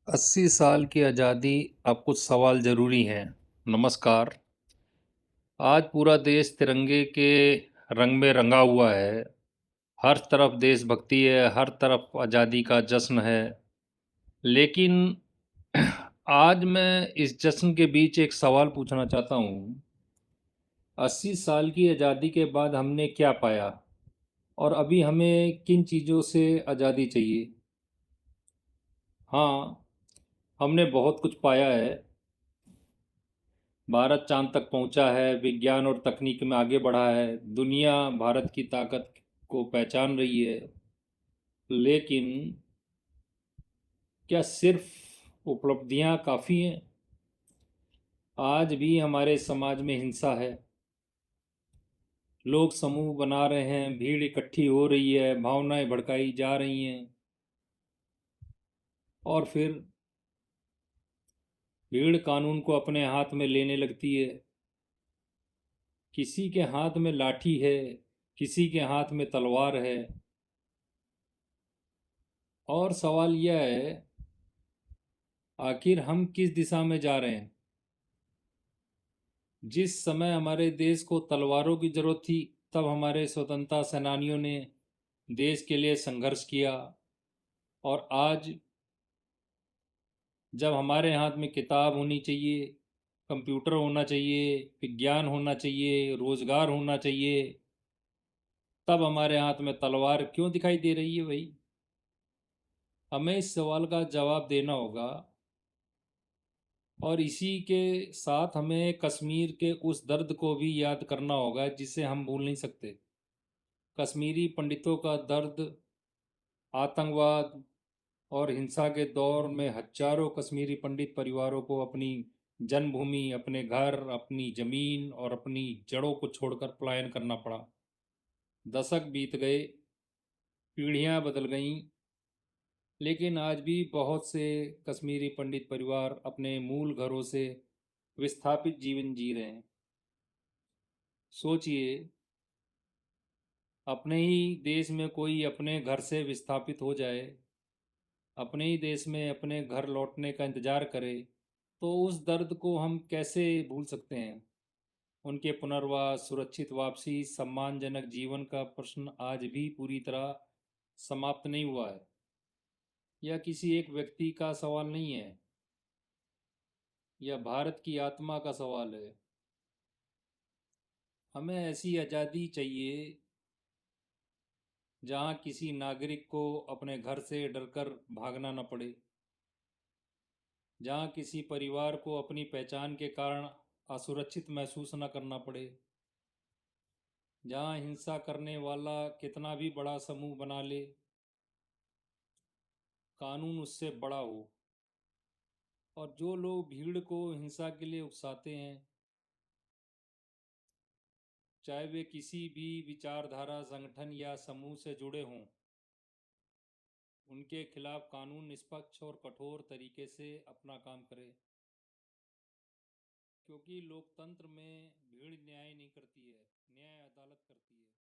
अस्सी साल की आज़ादी। अब कुछ सवाल ज़रूरी हैं। नमस्कार। आज पूरा देश तिरंगे के रंग में रंगा हुआ है। हर तरफ देशभक्ति है, हर तरफ आज़ादी का जश्न है। लेकिन आज मैं इस जश्न के बीच एक सवाल पूछना चाहता हूँ। 80 साल की आज़ादी के बाद हमने क्या पाया और अभी हमें किन चीज़ों से आज़ादी चाहिए? हाँ, हमने बहुत कुछ पाया है। भारत चांद तक पहुंचा है, विज्ञान और तकनीक में आगे बढ़ा है, दुनिया भारत की ताकत को पहचान रही है। लेकिन क्या सिर्फ उपलब्धियां काफ़ी हैं? आज भी हमारे समाज में हिंसा है। लोग समूह बना रहे हैं, भीड़ इकट्ठी हो रही है, भावनाएं भड़काई जा रही हैं। और फिर भीड़ कानून को अपने हाथ में लेने लगती है। किसी के हाथ में लाठी है, किसी के हाथ में तलवार है। और सवाल यह है, आखिर हम किस दिशा में जा रहे हैं? जिस समय हमारे देश को तलवारों की जरूरत थी, तब हमारे स्वतंत्रता सेनानियों ने देश के लिए संघर्ष किया। और आज जब हमारे हाथ में किताब होनी चाहिए, कंप्यूटर होना चाहिए, विज्ञान होना चाहिए, रोजगार होना चाहिए, तब हमारे हाथ में तलवार क्यों दिखाई दे रही है भाई? हमें इस सवाल का जवाब देना होगा। और इसी के साथ हमें कश्मीर के उस दर्द को भी याद करना होगा जिसे हम भूल नहीं सकते। कश्मीरी पंडितों का दर्द, आतंकवाद और हिंसा के दौर में हजारों कश्मीरी पंडित परिवारों को अपनी जन्मभूमि, अपने घर, अपनी जमीन और अपनी जड़ों को छोड़कर पलायन करना पड़ा। दशक बीत गए, पीढ़ियां बदल गईं, लेकिन आज भी बहुत से कश्मीरी पंडित परिवार अपने मूल घरों से विस्थापित जीवन जी रहे हैं। सोचिए, अपने ही देश में कोई अपने घर से विस्थापित हो जाए, अपने ही देश में अपने घर लौटने का इंतज़ार करे, तो उस दर्द को हम कैसे भूल सकते हैं? उनके पुनर्वास, सुरक्षित वापसी, सम्मानजनक जीवन का प्रश्न आज भी पूरी तरह समाप्त नहीं हुआ है। यह किसी एक व्यक्ति का सवाल नहीं है, यह भारत की आत्मा का सवाल है। हमें ऐसी आज़ादी चाहिए जहां किसी नागरिक को अपने घर से डरकर भागना न पड़े, जहां किसी परिवार को अपनी पहचान के कारण असुरक्षित महसूस न करना पड़े, जहां हिंसा करने वाला कितना भी बड़ा समूह बना ले, कानून उससे बड़ा हो। और जो लोग भीड़ को हिंसा के लिए उकसाते हैं, चाहे वे किसी भी विचारधारा, संगठन या समूह से जुड़े हों, उनके खिलाफ कानून निष्पक्ष और कठोर तरीके से अपना काम करे। क्योंकि लोकतंत्र में भीड़ न्याय नहीं करती है, न्याय अदालत करती है।